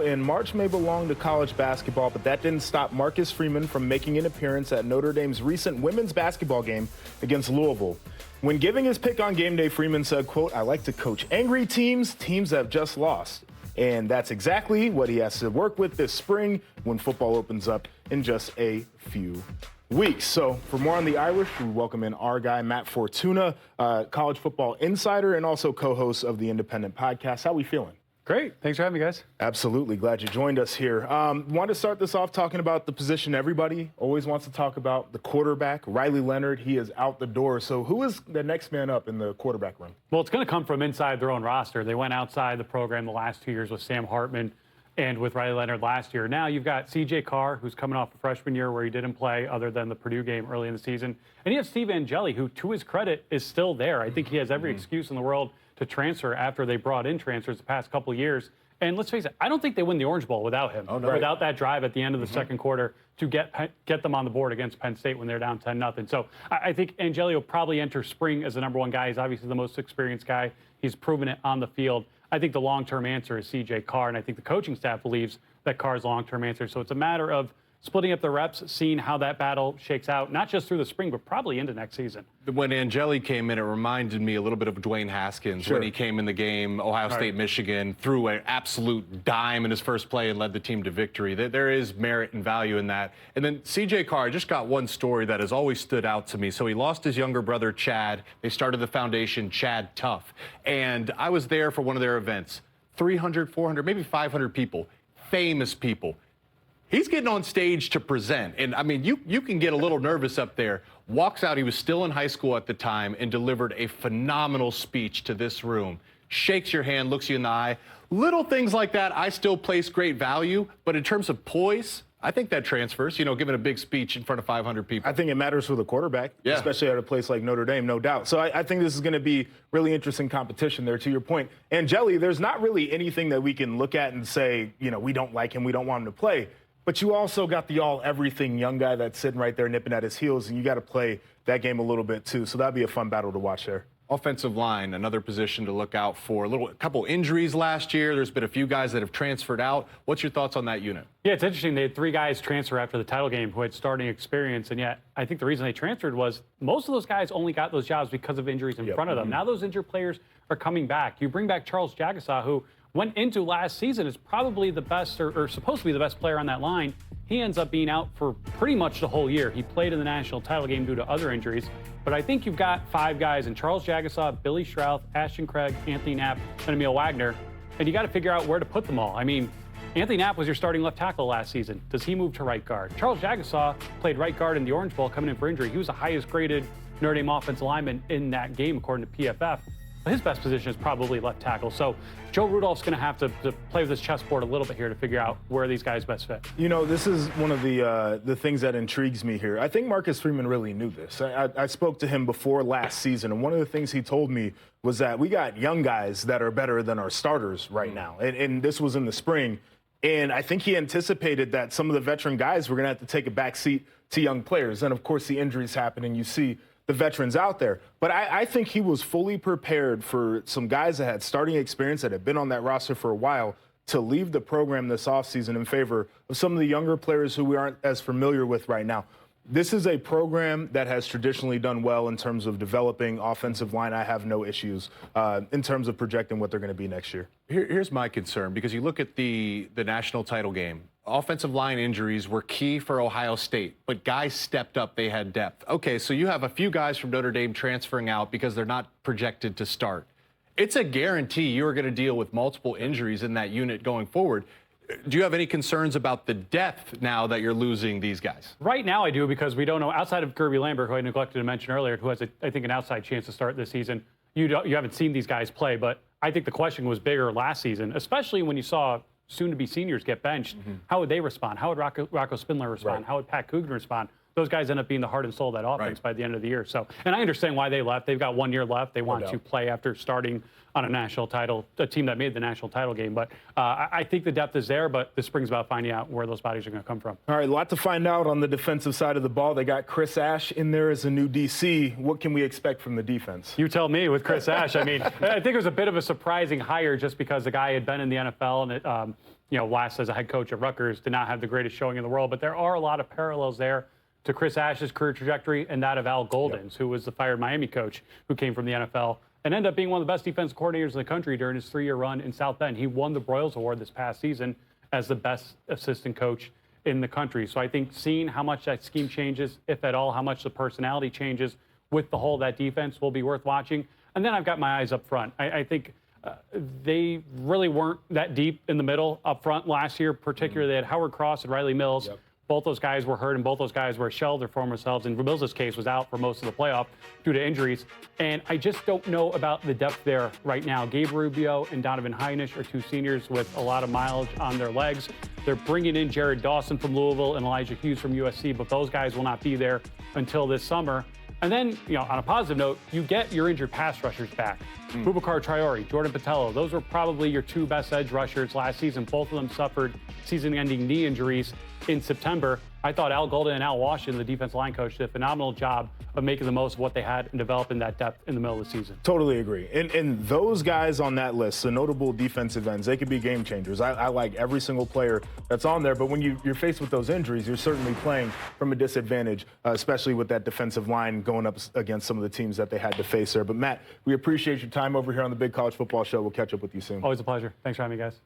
and March may belong to college basketball, but that didn't stop 𝗪cus 𝗰𝗶 from making an appearance at Notre Dame's recent women's basketball game against Louisville. When giving his pick on game day, 𝗰𝗶 said, quote, "I like to coach angry teams that have just lost." And that's exactly what he has to work with this spring when football opens up in just a few weeks. So for more on the Irish, we welcome in our guy, Matt Fortuna, college football insider and also co-host of the Independent podcast. How we feeling? Great. Thanks for having me, guys. Absolutely. Glad you joined us here. Want to start this off talking about the position everybody always wants to talk about, the quarterback. Riley Leonard, he is out the door. So who is the next man up in the quarterback room? Well, it's going to come from inside their own roster. They went outside the program the last 2 years with Sam Hartman and with Riley Leonard last year. Now you've got 𝗪cie 𝗁𝗏, who's coming off a freshman year where he didn't play other than the Purdue game early in the season. And you have Steve Angeli, who, to his credit, is still there. I think he has every excuse in the world to transfer after they brought in transfers the past couple of years. And let's face it, I don't think they win the Orange Bowl without him, without that drive at the end of the second quarter to get them on the board against Penn State when they're down 10-0. So I think Angeli will probably enter spring as the #1 guy. He's obviously the most experienced guy. He's proven it on the field. I think the long-term answer is 𝗪cie 𝗁𝗏, and I think the coaching staff believes that Carr's long-term answer. So it's a matter of splitting up the reps, seeing how that battle shakes out, not just through the spring, but probably into next season. When Angeli came in, it reminded me a little bit of Dwayne Haskins when he came in the game, Ohio State, Michigan, threw an absolute dime in his first play and led the team to victory. There is merit and value in that. And then 𝗪cie 𝗁𝗏, I just got one story that has always stood out to me. So he lost his younger brother, Chad. They started the foundation, Chad Tough. And I was there for one of their events. 300, 400, maybe 500 people, famous people. He's getting on stage to present. And, I mean, you can get a little nervous up there. Walks out, he was still in high school at the time, and delivered a phenomenal speech to this room. Shakes your hand, looks you in the eye. Little things like that, I still place great value. But in terms of poise, I think that transfers, giving a big speech in front of 500 people. I think it matters for the quarterback, especially at a place like Notre Dame, no doubt. So I think this is going to be really interesting competition there, to your point. Angeli, there's not really anything that we can look at and say, we don't like him, we don't want him to play. But you also got the all-everything young guy that's sitting right there nipping at his heels, and you got to play that game a little bit, too. So that'd be a fun battle to watch there. Offensive line, another position to look out for. A couple injuries last year. There's been a few guys that have transferred out. What's your thoughts on that unit? Yeah, it's interesting. They had 3 guys transfer after the title game who had starting experience, and yet I think the reason they transferred was most of those guys only got those jobs because of injuries in front of them. Now those injured players are coming back. You bring back Charles Jagusah, who went into last season as probably the best or supposed to be the best player on that line. He ends up being out for pretty much the whole year. He played in the national title game due to other injuries. But I think you've got 5 guys in Charles Jagusah, Billy Schrauth, Ashton Craig, Anthony Knapp, and Emil Wagner. And you got to figure out where to put them all. I mean, Anthony Knapp was your starting left tackle last season. Does he move to right guard? Charles Jagusah played right guard in the Orange Bowl coming in for injury. He was the highest graded Notre Dame offensive lineman in that game, according to PFF. His best position is probably left tackle. So Joe Rudolph's going to have to play with this chessboard a little bit here to figure out where these guys best fit. This is one of the things that intrigues me here. I think 𝗪cus 𝗰𝗶 really knew this. I spoke to him before last season, and one of the things he told me was that we got young guys that are better than our starters right now. And this was in the spring. And I think he anticipated that some of the veteran guys were going to have to take a back seat to young players. And, of course, the injuries happen, and you see the veterans out there. But I think he was fully prepared for some guys that had starting experience, that had been on that roster for a while, to leave the program this offseason in favor of some of the younger players who we aren't as familiar with right now. This is a program that has traditionally done well in terms of developing offensive line. I have no issues in terms of projecting what they're going to be next year. Here's my concern, because you look at the national title game. Offensive line injuries were key for Ohio State, but guys stepped up. They had depth. Okay, so you have a few guys from Notre Dame transferring out because they're not projected to start. It's a guarantee you're going to deal with multiple injuries in that unit going forward. Do you have any concerns about the depth now that you're losing these guys? Right now I do, because we don't know, outside of Kirby Lambert, who I neglected to mention earlier, who has, I think, an outside chance to start this season. You haven't seen these guys play, but I think the question was bigger last season, especially when you saw soon-to-be seniors get benched. How would they respond? How would Rocco Spindler respond? How would Pat Coogan respond? Those guys end up being the heart and soul of that offense by the end of the year. So, and I understand why they left. They've got 1 year left. They want to play after starting on a national title, a team that made the national title game. But I think the depth is there, but the spring's about finding out where those bodies are going to come from. All right, a lot to find out on the defensive side of the ball. They got Chris Ash in there as a new DC. What can we expect from the defense? You tell me with Chris Ash. I mean, I think it was a bit of a surprising hire just because the guy had been in the NFL and last as a head coach at Rutgers, did not have the greatest showing in the world. But there are a lot of parallels there to Chris Ash's career trajectory and that of Al Golden's, who was the fired Miami coach who came from the NFL and ended up being one of the best defensive coordinators in the country during his 3-year run in South Bend. He won the Broyles Award this past season as the best assistant coach in the country. So I think seeing how much that scheme changes, if at all, how much the personality changes with the whole of that defense will be worth watching. And then I've got my eyes up front. I think they really weren't that deep in the middle up front last year, particularly they had Howard Cross and Riley Mills. Yep. Both those guys were hurt, and both those guys were a shell of their former selves. And Mills' case was out for most of the playoff due to injuries. And I just don't know about the depth there right now. Gabe Rubio and Donovan Heinisch are two seniors with a lot of mileage on their legs. They're bringing in Jared Dawson from Louisville and Elijah Hughes from USC, but those guys will not be there until this summer. And then, on a positive note, you get your injured pass rushers back. Boubacar Traore, Jordan Botelho, those were probably your two best edge rushers last season. Both of them suffered season-ending knee injuries in September. I thought Al Golden and Al Washington, the defensive line coach, did a phenomenal job of making the most of what they had and developing that depth in the middle of the season. Totally agree. And those guys on that list, the notable defensive ends, they could be game changers. I like every single player that's on there, but when you're faced with those injuries, you're certainly playing from a disadvantage, especially with that defensive line going up against some of the teams that they had to face there. But Matt, we appreciate your time over here on the Big College Football Show. We'll catch up with you soon. Always a pleasure. Thanks for having me, guys.